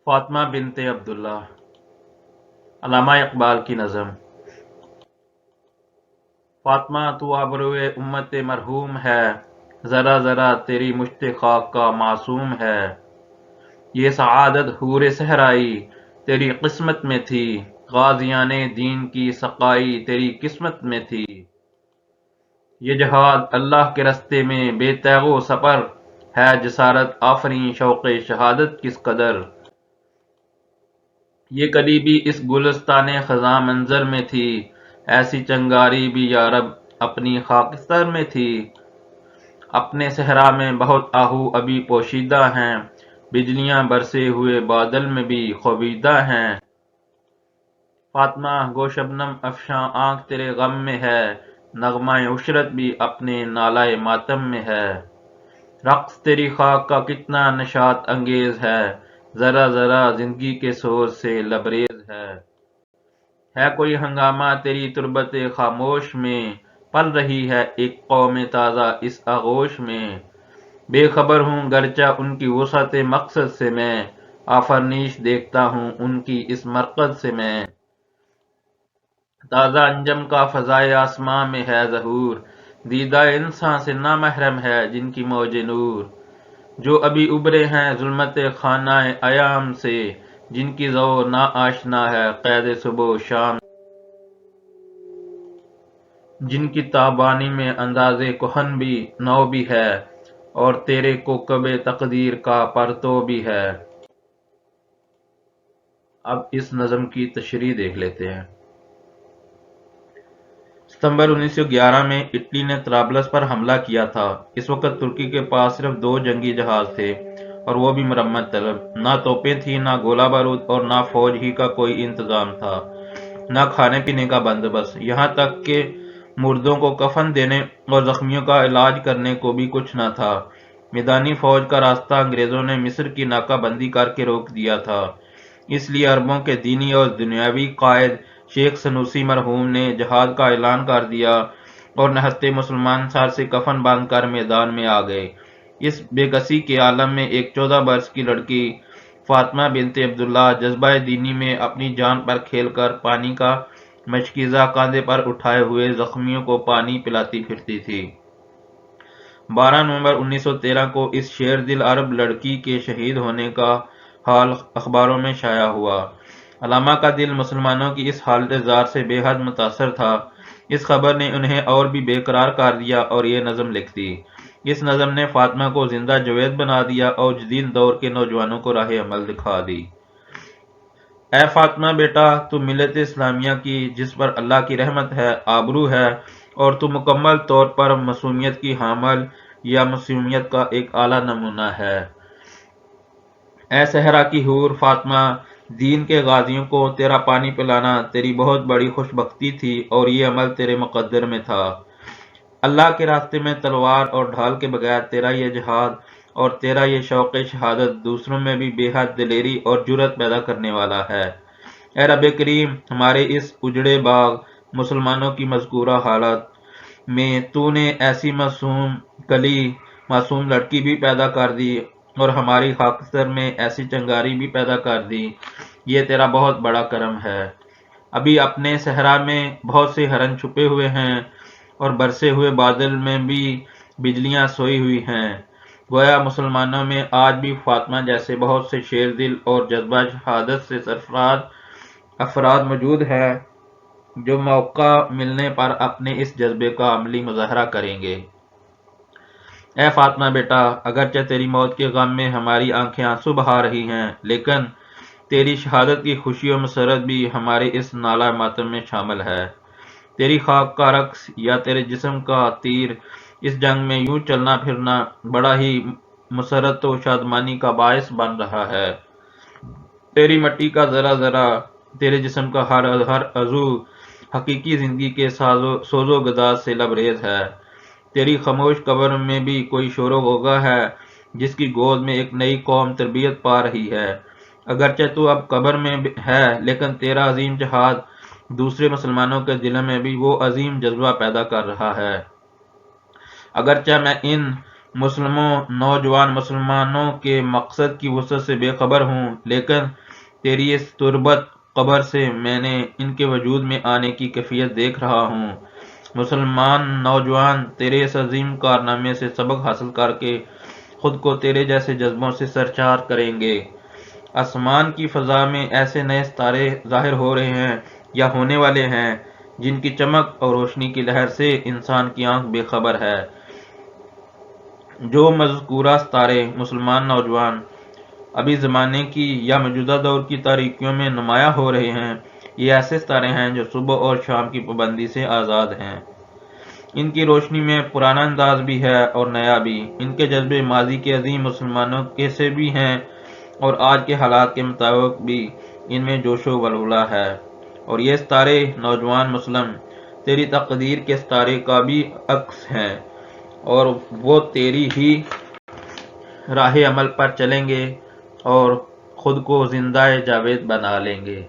فاطمہ بنت عبداللہ، علامہ اقبال کی نظم۔ فاطمہ تو ابروئے امت مرحوم ہے، ذرا ذرا تیری مشت خاک کا معصوم ہے۔ یہ سعادت حور صحرائی تیری قسمت میں تھی، غازیان دین کی سقائی تیری قسمت میں تھی۔ یہ جہاد اللہ کے رستے میں بے تیغ و سپر ہے، جسارت آفریں شوق شہادت کس قدر۔ یہ کلی بھی اس گلستان خزاں منظر میں تھی، ایسی چنگاری بھی یارب اپنی خاکستر میں تھی۔ اپنے صحرا میں بہت آہو ابھی پوشیدہ ہیں، بجلیاں برسے ہوئے بادل میں بھی خوابیدہ ہیں۔ فاطمہ گو شبنم افشاں آنکھ تیرے غم میں ہے، نغمہ عشرت بھی اپنے نالہ ماتم میں ہے۔ رقص تیری خاک کا کتنا نشاط انگیز ہے، ذرا ذرا زندگی کے سوز سے لبریز ہے کوئی ہنگامہ تیری تربت خاموش میں، پل رہی ہے ایک قوم تازہ اس آغوش میں۔ بے خبر ہوں گرچہ ان کی وسعت مقصد سے میں، آفرینش دیکھتا ہوں ان کی اس مرکز سے میں۔ تازہ انجم کا فضائے آسماں میں ہے ظہور، دیدہ انساں سے نامحرم ہے جن کی موج نور۔ جو ابھی ابھرے ہیں ظلمت خانہ ایام سے، جن کی ذو نا آشنا ہے قید صبح و شام، جن کی تابانی میں انداز کہن بھی نو بھی ہے، اور تیرے کوکب تقدیر کا پرتو بھی ہے۔ اب اس نظم کی تشریح دیکھ لیتے ہیں۔ ستمبر 1911 میں اٹلی نے طرابلس پر حملہ کیا تھا۔ اس وقت ترکی کے پاس صرف 2 جنگی جہاز تھے، اور وہ بھی مرمت طلب۔ نہ توپیں تھیں، نہ گولہ بارود، اور نہ فوج ہی کا کوئی انتظام تھا، نہ کھانے پینے کا بندوبست، یہاں تک کہ مردوں کو کفن دینے اور زخمیوں کا علاج کرنے کو بھی کچھ نہ تھا۔ میدانی فوج کا راستہ انگریزوں نے مصر کی ناکہ بندی کر کے روک دیا تھا، اس لیے عربوں کے دینی اور دنیاوی قائد شیخ سنوسی مرحوم نے جہاد کا اعلان کر دیا، اور نہتے مسلمان سر سے کفن باندھ کر میدان میں آ گئے۔ اس بے کسی کے عالم میں ایک 14 برس کی لڑکی فاطمہ بنت عبداللہ جذبہ دینی میں اپنی جان پر کھیل کر پانی کا مشکیزہ کاندھے پر اٹھائے ہوئے زخمیوں کو پانی پلاتی پھرتی تھی۔ 12 نومبر 1913 کو اس شیر دل عرب لڑکی کے شہید ہونے کا حال اخباروں میں شائع ہوا۔ علامہ کا دل مسلمانوں کی اس حالت زار سے بے حد متاثر تھا۔ اس خبر نے انہیں اور بھی بے قرار کر دیا اور یہ نظم لکھ دی۔ اس نظم نے فاطمہ کو زندہ جاوید بنا دیا اور جدید دور کے نوجوانوں کو راہ عمل دکھا دی۔ اے فاطمہ بیٹا، تو ملت اسلامیہ کی، جس پر اللہ کی رحمت ہے، آبرو ہے، اور تو مکمل طور پر معصومیت کی حامل یا معصومیت کا ایک اعلیٰ نمونہ ہے۔ اے صحرا کی حور فاطمہ، دین کے غازیوں کو تیرا پانی پلانا تیری بہت بڑی خوش بختی تھی، اور یہ عمل تیرے مقدر میں تھا۔ اللہ کے راستے میں تلوار اور ڈھال کے بغیر تیرا یہ جہاد اور تیرا یہ شوق شہادت دوسروں میں بھی بے حد دلیری اور جرأت پیدا کرنے والا ہے۔ اے رب کریم، ہمارے اس اجڑے باغ مسلمانوں کی مذکورہ حالت میں تو نے ایسی معصوم کلی، معصوم لڑکی بھی پیدا کر دی، اور ہماری خاکستر میں ایسی چنگاری بھی پیدا کر دی۔ یہ تیرا بہت بڑا کرم ہے۔ ابھی اپنے صحرا میں بہت سے ہرن چھپے ہوئے ہیں، اور برسے ہوئے بادل میں بھی بجلیاں سوئی ہوئی ہیں۔ گویا مسلمانوں میں آج بھی فاطمہ جیسے بہت سے شیر دل اور جذبہ شہادت سے سرفراز افراد موجود ہیں، جو موقع ملنے پر اپنے اس جذبے کا عملی مظاہرہ کریں گے۔ اے فاطمہ بیٹا، اگرچہ تیری موت کے غم میں ہماری آنکھیں آنسو بہا رہی ہیں، لیکن تیری شہادت کی خوشی و مسرت بھی ہمارے اس نالہ ماتم میں شامل ہے۔ تیری خاک کا رقص یا تیرے جسم کا تیر اس جنگ میں یوں چلنا پھرنا بڑا ہی مسرت و شادمانی کا باعث بن رہا ہے۔ تیری مٹی کا ذرا ذرا، تیرے جسم کا ہر عضو حقیقی زندگی کے سوز و گداز سے لبریز ہے۔ تیری خاموش قبر میں بھی کوئی شور و غوغا ہے، جس کی گود میں ایک نئی قوم تربیت پا رہی ہے۔ اگرچہ تو اب قبر میں ہے، لیکن تیرا عظیم جہاد دوسرے مسلمانوں کے دلوں میں بھی وہ عظیم جذبہ پیدا کر رہا ہے۔ اگرچہ میں ان نوجوان مسلمانوں کے مقصد کی وسعت سے بے خبر ہوں، لیکن تیری اس تربت قبر سے میں نے ان کے وجود میں آنے کی کیفیت دیکھ رہا ہوں۔ مسلمان نوجوان تیرے اس عظیم کارنامے سے سبق حاصل کر کے خود کو تیرے جیسے جذبوں سے سرشار کریں گے۔ آسمان کی فضا میں ایسے نئے ستارے ظاہر ہو رہے ہیں یا ہونے والے ہیں جن کی چمک اور روشنی کی لہر سے انسان کی آنکھ بے خبر ہے۔ جو مذکورہ ستارے مسلمان نوجوان ابھی زمانے کی یا موجودہ دور کی تاریکیوں میں نمایاں ہو رہے ہیں، یہ ایسے ستارے ہیں جو صبح اور شام کی پابندی سے آزاد ہیں۔ ان کی روشنی میں پرانا انداز بھی ہے اور نیا بھی۔ ان کے جذبے ماضی کے عظیم مسلمانوں کے سے بھی ہیں اور آج کے حالات کے مطابق بھی ان میں جوش و ولولہ ہے۔ اور یہ ستارے نوجوان مسلم تیری تقدیر کے ستارے کا بھی عکس ہیں، اور وہ تیری ہی راہ عمل پر چلیں گے اور خود کو زندہ جاوید بنا لیں گے۔